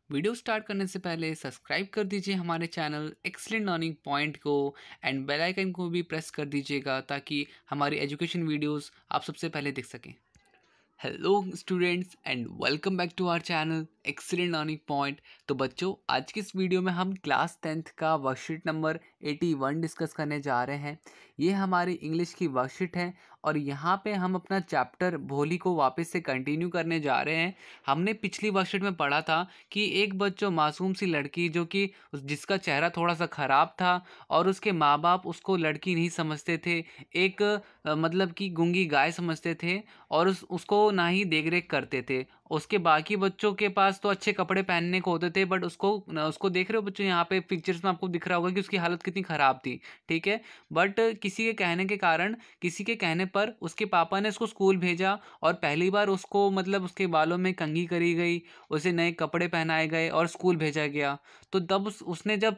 Video start करने से पहले सब्सक्राइब कर दीजिए हमारे चैनल एक्सीलेंट लर्निंग पॉइंट को एंड बेल आइकन को भी प्रेस कर दीजिएगा ताकि हमारी एजुकेशन वीडियोस आप सबसे पहले देख सकें। Hello students and welcome back to our channel excellent learning point. तो बच्चों, आज की इस वीडियो में हम क्लास 10th का वर्कशीट नंबर 81 डिस्कस करने जा रहे हैं। ये हमारी इंग्लिश की वर्कशीट है और यहाँ पे हम अपना चैप्टर भोली को वापस से कंटिन्यू करने जा रहे हैं। हमने पिछली वर्कशीट में पढ़ा था कि एक बच्चों मासूम सी लड़की जो कि जिसका चेहरा थोड़ा सा ख़राब था और उसके माँ बाप उसको लड़की नहीं समझते थे, एक मतलब कि गूंगी गाय समझते थे और उसको ना ही देख रेख करते थे। उसके बाकी बच्चों के पास तो अच्छे कपड़े पहनने को होते थे, बट उसको देख रहे हो बच्चों, यहाँ पे पिक्चर्स में आपको दिख रहा होगा कि उसकी हालत कितनी ख़राब थी। ठीक है, बट किसी के कहने पर उसके पापा ने उसको स्कूल भेजा और पहली बार उसको मतलब उसके बालों में कंघी करी गई, उसे नए कपड़े पहनाए गए और स्कूल भेजा गया। तो तब उसने जब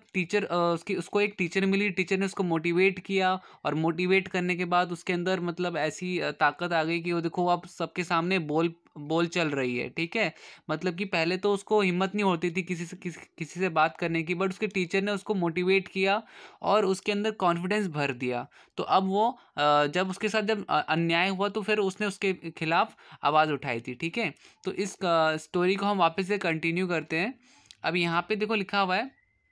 उसको एक टीचर मिली, टीचर ने उसको मोटिवेट किया और मोटिवेट करने के बाद उसके अंदर मतलब ऐसी ताकत आ गई कि वो देखो अब सबके सामने बोल बोल चल रही है। ठीक है, मतलब कि पहले तो उसको हिम्मत नहीं होती थी किसी से बात करने की, बट उसके टीचर ने उसको मोटिवेट किया और उसके अंदर कॉन्फिडेंस भर दिया। तो अब वो जब उसके साथ जब अन्याय हुआ तो फिर उसने उसके खिलाफ आवाज़ उठाई थी। ठीक है, तो इस स्टोरी को हम वापस से कंटिन्यू करते हैं। अब यहाँ पे देखो लिखा हुआ है,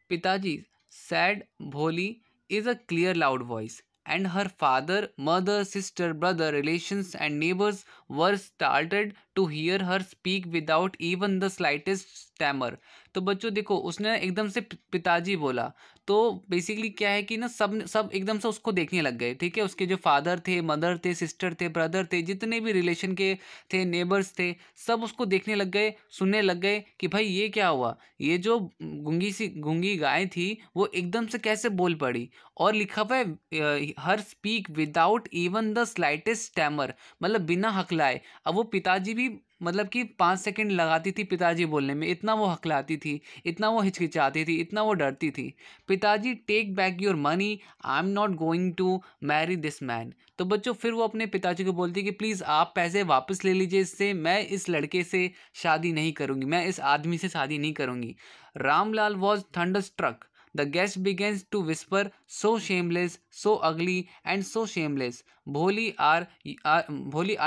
पिताजी सैड भोली is a clear loud voice and her father, mother, sister, brother, relations and neighbors were startled to hear her speak without even the slightest stammer। तो बच्चों देखो, उसने एकदम से पिताजी बोला तो बेसिकली क्या है कि ना सब एकदम से उसको देखने लग गए। ठीक है, उसके जो फादर थे, मदर थे, सिस्टर थे, ब्रदर थे, जितने भी रिलेशन के थे, नेबर्स थे, सब उसको देखने लग गए, सुनने लग गए कि भाई ये क्या हुआ, ये जो गूंगी गाय थी वो एकदम से कैसे बोल पड़ी। और लिखा हुआ है हर speak without even the slightest stammer, मतलब बिना हकलाए। अब वो पिताजी भी मतलब कि 5 सेकंड लगाती थी पिताजी बोलने में, इतना वो हकलाती थी, इतना वो हिचकिचाती थी, इतना वो डरती थी। Pitaji take back your money, I am not going to marry this man. तो बच्चों फिर वो अपने पिताजी को बोलती कि प्लीज़ आप पैसे वापस ले लीजिए, इससे मैं इस लड़के से शादी नहीं करूँगी, मैं इस आदमी से शादी नहीं करूँगी। Ramlal was thunderstruck. The guest begins to whisper, so shameless, so ugly, and so shameless. Bholi are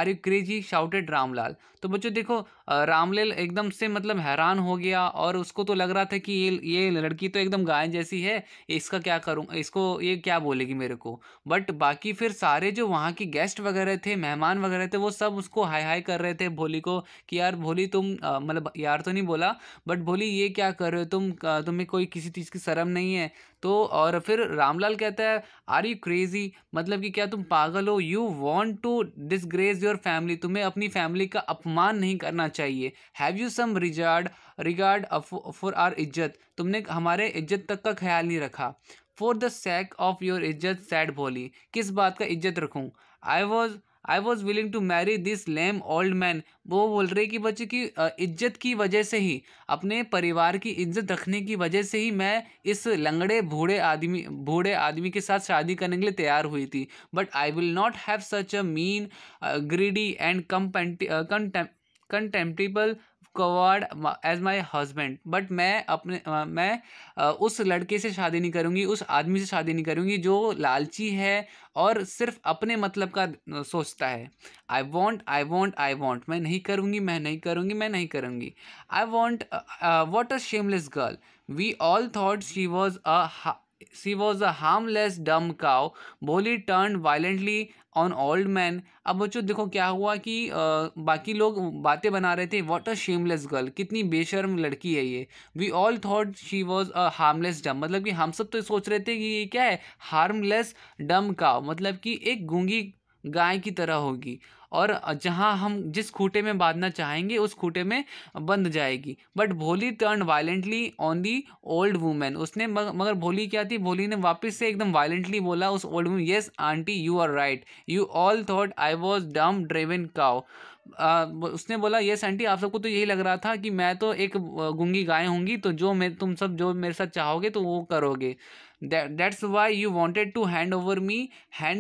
you crazy, shouted Ramlal. तो बच्चों देखो, रामलाल एकदम से मतलब हैरान हो गया और उसको तो लग रहा था कि ये लड़की तो एकदम गाय जैसी है, इसका क्या करूँ, इसको ये क्या बोलेगी मेरे को। बट बाकी फिर सारे जो वहाँ के गेस्ट वगैरह थे, मेहमान वगैरह थे, वो सब उसको हाय हाय कर रहे थे भोली को कि यार भोली तुम मतलब यार तो नहीं बोला, बट भोली ये क्या कर रहे हो तुम, तुम्हें कोई किसी चीज़ की शर्म नहीं है। तो और फिर रामलाल कहता है, आर यू क्रेजी, मतलब कि क्या तुम पागल हो, you want to disgrace your family, तुम्हें अपनी फैमिली का अपमान नहीं करना चाहिए। Have you some regard for our izzat, तुमने हमारे इज्जत तक का ख्याल नहीं रखा। For the sake of your izzat said Bholi, किस बात का इज्जत रखूँ, I was willing to marry this lame old man. वो बोल रहे कि बच्चे की इज्जत की वजह से ही, अपने परिवार की इज्जत रखने की वजह से ही मैं इस लंगड़े बूढ़े आदमी के साथ शादी करने के लिए तैयार हुई थी। But I will not have such a mean greedy and contemptible coward as my husband. But मैं उस लड़के से शादी नहीं करूँगी, उस आदमी से शादी नहीं करूँगी जो लालची है और सिर्फ अपने मतलब का सोचता है। आई वॉन्ट, मैं नहीं करूँगी, मैं नहीं करूँगी, मैं नहीं करूँगी। I won't, what a shameless girl, we all thought she was a harmless dumb cow. Bholi turn violently on old man. अब बच्चों देखो क्या हुआ कि बाकी लोग बातें बना रहे थे, व्हाट अ शेमलेस गर्ल, कितनी बेशर्म लड़की है ये। We all thought she was a harmless dumb, मतलब कि हम सब तो सोच रहे थे कि ये क्या है, हार्मलेस डम काउ, मतलब कि एक गूंगी गाय की तरह होगी और जहाँ हम जिस खूटे में बांधना चाहेंगे उस खूटे में बंध जाएगी। बट भोली turn violently on the old women, उसने मगर भोली क्या थी, भोली ने वापस से एकदम वायलेंटली बोला उस old women, yes aunty you are right, you all thought I was dumb driven cow. उसने बोला यस आंटी, आप सबको तो यही लग रहा था कि मैं तो एक गूंगी गाय होंगी, तो तुम सब जो मेरे साथ चाहोगे तो वो करोगे। That's why you wanted to hand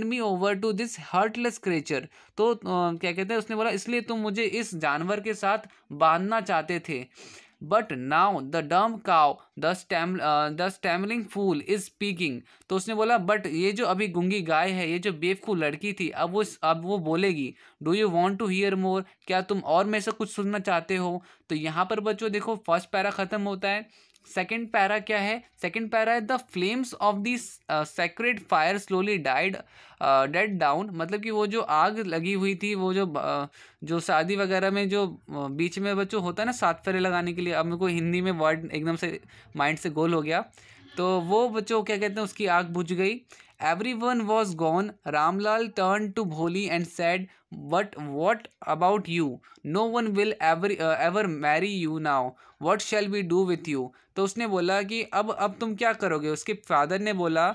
me over to this heartless creature. तो क्या कहते हैं, उसने बोला इसलिए तुम मुझे इस जानवर के साथ बांधना चाहते थे। But now the dumb cow the stammering fool is speaking. तो उसने बोला बट ये जो अभी गूंगी गाय है, ये जो बेवकूफ़ लड़की थी, अब वो बोलेगी। Do you want to hear more, क्या तुम और में से कुछ सुनना चाहते हो? तो यहाँ पर बच्चों देखो फर्स्ट पैरा खत्म होता है। सेकेंड पैरा क्या है? सेकेंड पैरा है the flames of this sacred fire slowly died dead down. मतलब कि वो जो आग लगी हुई थी, वो जो शादी वगैरह में जो बीच में बच्चों होता है ना सात फेरे लगाने के लिए, अब मेरे को हिंदी में वर्ड एकदम से माइंड से गोल हो गया, तो वो बच्चों क्या कहते हैं, उसकी आग बुझ गई। Everyone was gone. Ramlal turned to Bholi and said, "But what about you? No one will ever marry you now. What shall we do with you?" तो उसने बोला कि अब तुम क्या करोगे? उसके फादर ने बोला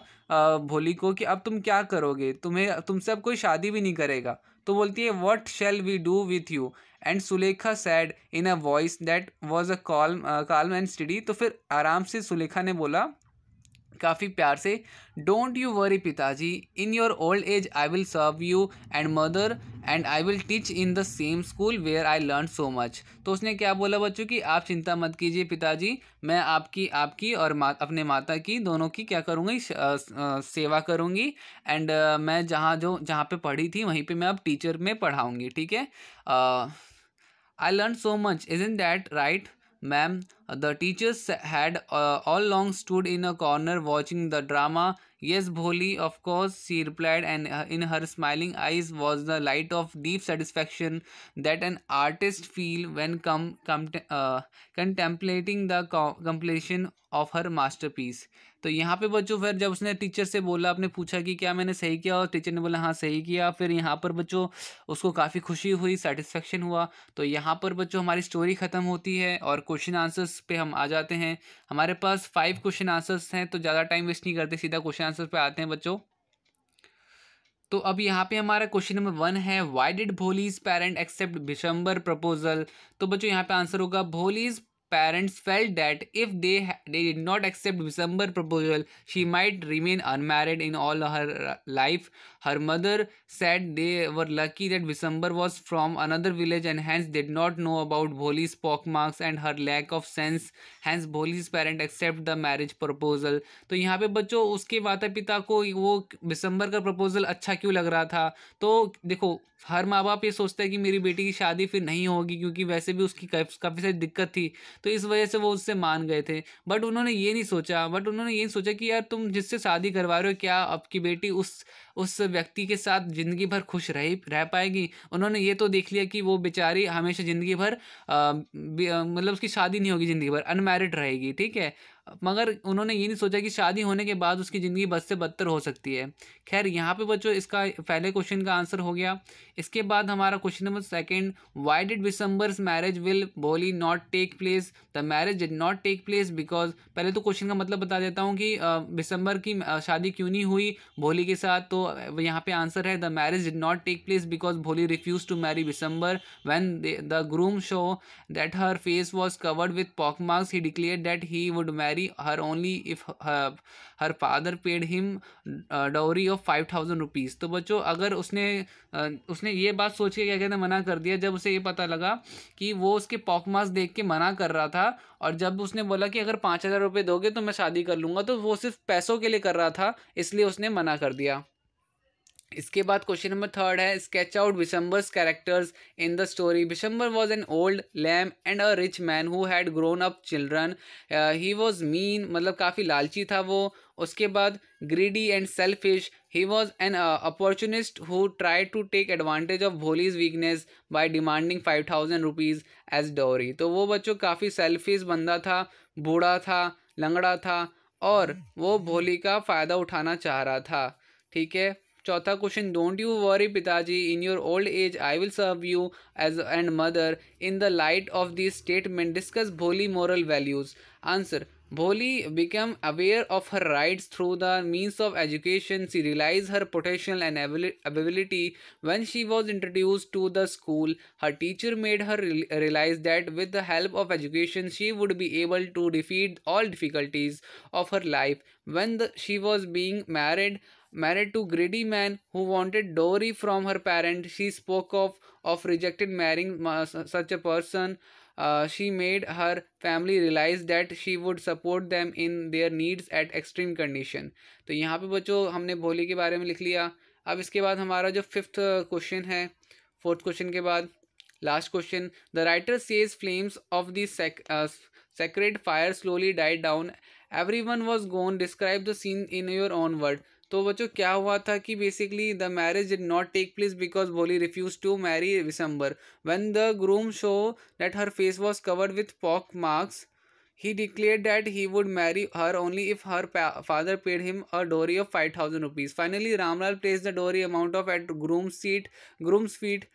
भोली को कि अब तुम क्या करोगे? तुमसे अब कोई शादी भी नहीं करेगा। तो बोलती है what shall we do with you? And Sulekha said in a voice that was a calm and steady। तो फिर आराम से सुलेखा ने बोला काफ़ी प्यार से, डोंट यू वरी पिताजी, in your old age I will serve you and mother and I will teach in the same school where I learn so much. तो उसने क्या बोला बच्चों कि आप चिंता मत कीजिए पिताजी, मैं आपकी और अपने माता की दोनों की क्या करूँगी, सेवा करूँगी। एंड मैं जहाँ पे पढ़ी थी वहीं पे मैं अब टीचर में पढ़ाऊँगी, ठीक है। आई learn so much, isn't that right ma'am? The teachers had all long stood in a corner watching the drama. Yes, Bholi, of course, she replied, and in her smiling eyes was the light of deep satisfaction that an artist feel when contemplating the completion of her masterpiece। तो यहाँ पे बच्चों फिर जब उसने teacher से बोला, आपने पूछा कि क्या मैंने सही किया, और टीचर ने बोला हाँ सही किया, फिर यहाँ पर बच्चों उसको काफ़ी खुशी हुई, सेटिस्फेक्शन हुआ। तो यहाँ पर बच्चों हमारी स्टोरी ख़त्म होती है और क्वेश्चन आंसर्स पे हम आ जाते हैं। हमारे पास 5 क्वेश्चन आंसर्स हैं, तो ज़्यादा टाइम वेस्ट नहीं करते, सीधा क्वेश्चन आंसर पे आते हैं बच्चों। तो अब यहाँ पे हमारा क्वेश्चन नंबर 1 है, why did Bholi's parent accept Bishambar proposal? तो बच्चों यहाँ पे आंसर होगा, Bholi's parents felt that if they did not accept December proposal, she might remain unmarried in all her life. Her mother said they were lucky that December was from another village and hence did not know about Bholi's pockmarks and her lack of sense. Hence Bholi's parent accept the marriage proposal। तो यहाँ पे बच्चों उसके माता पिता को वो दिसंबर का प्रपोजल अच्छा क्यों लग रहा था? तो देखो हर माँ बाप ये सोचता है कि मेरी बेटी की शादी फिर नहीं होगी, क्योंकि वैसे भी उसकी काफ़ी सारी दिक्कत थी, तो इस वजह से वो उससे मान गए थे। बट उन्होंने ये नहीं सोचा कि यार तुम जिससे शादी करवा रहे हो, क्या आपकी बेटी उस व्यक्ति के साथ ज़िंदगी भर खुश रह पाएगी? उन्होंने ये तो देख लिया कि वो बेचारी हमेशा ज़िंदगी भर मतलब उसकी शादी नहीं होगी, ज़िंदगी भर अनमैरिड रहेगी, ठीक है। मगर उन्होंने ये नहीं सोचा कि शादी होने के बाद उसकी ज़िंदगी बद से बदतर हो सकती है। खैर यहाँ पे बच्चों इसका पहले क्वेश्चन का आंसर हो गया। इसके बाद हमारा question number 2, why did Bishamber's marriage with Bholi not take place? The marriage did not take place because, पहले तो क्वेश्चन का मतलब बता देता हूँ कि दिसंबर की शादी क्यों नहीं हुई भोली के साथ। तो यहाँ पे आंसर है, the marriage did not take place because Bholi refuse to marry Bishamber. When the groom show that her face was covered with pockmarks, he declared that he would marry her only if her father paid him dowry of 5,000 rupees। तो बच्चों अगर उसने ये बात सोच के क्या कहते हैं मना कर दिया, जब उसे ये पता लगा कि वो उसके पॉकमार्क्स देख के मना कर रहा था, और जब उसने बोला कि अगर 5,000 रुपये दोगे तो मैं शादी कर लूँगा, तो वो सिर्फ पैसों के लिए कर रहा था, इसलिए उसने मना कर दिया। इसके बाद क्वेश्चन नंबर 3 है, sketch out Bishamber's characters in the story. Bishamber was an old lame and a rich man who had grown up children. He was mean, मतलब काफ़ी लालची था वो। उसके बाद greedy and selfish, he was an opportunist who try to take advantage of Bholi's weakness by demanding 5,000 rupees as dowry. तो वो बच्चों काफ़ी सेल्फिश बंदा था, बूढ़ा था, लंगड़ा था, और वो भोली का फ़ायदा उठाना चाह रहा था, ठीक है। चौथा क्वेश्चन, डोंट यू वरी पिताजी, in your old age I will serve you as and mother. In the light of this statement discuss Bholi moral values. Answer, Bholi became aware of her rights through the means of education. She realized her potential and ability when she was introduced to the school. Her teacher made her realize that with the help of education, she would be able to defeat all difficulties of her life. When she was being married to greedy man who wanted dowry from her parent, she spoke of rejected marrying such a person. She made her family realise that she would support them in their needs at extreme condition. तो यहाँ पे बच्चों हमने भोली के बारे में लिख लिया। अब इसके बाद हमारा जो फिफ्थ क्वेश्चन है, फोर्थ क्वेश्चन के बाद last question, the writer says flames of the sacred fire slowly died down, everyone was gone, describe the scene in your own word। तो बच्चों क्या हुआ था कि basically the marriage did not take place because Bholi refuse to marry Bishamber. When the groom show that her face was covered with pock marks, he declared that he would marry her only if her father paid him a dowry of 5,000 rupees. Finally, Ramlal placed the dowry amount of at groom's feet.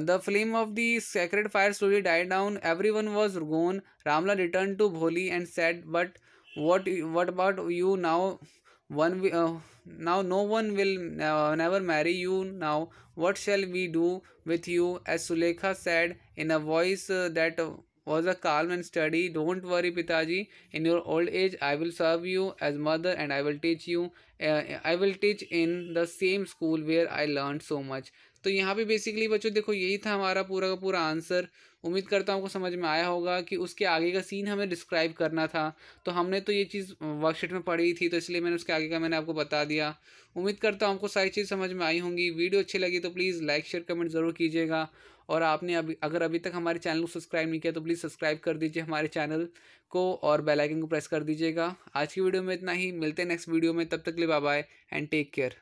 The flame of the sacred fire slowly died down. Everyone was gone. Ramlal returned to Bholi and said, "But what about you now? Now no one will never marry you now. What shall we do with you?" As Sulekha said in a voice that was a calm and steady, "Don't worry, Pitaji. In your old age, I will serve you as mother, and I will teach you. I will teach in the same school where I learned so much." तो यहाँ पे basically बच्चों देखो यही था हमारा पूरा का पूरा आंसर। उम्मीद करता हूँ आपको समझ में आया होगा कि उसके आगे का सीन हमें डिस्क्राइब करना था। तो हमने तो ये चीज़ वर्कशीट में पढ़ी थी, तो इसलिए मैंने उसके आगे का मैंने आपको बता दिया। उम्मीद करता हूँ आपको सारी चीज़ समझ में आई होंगी। वीडियो अच्छी लगी तो प्लीज़ लाइक शेयर कमेंट ज़रूर कीजिएगा। और आपने अगर अभी तक हमारे चैनल को सब्सक्राइब नहीं किया तो प्लीज़ सब्सक्राइब कर दीजिए हमारे चैनल को और बेल आइकन को प्रेस कर दीजिएगा। आज की वीडियो में इतना ही, मिलते हैं नेक्स्ट वीडियो में, तब तक के लिए bye bye and take care.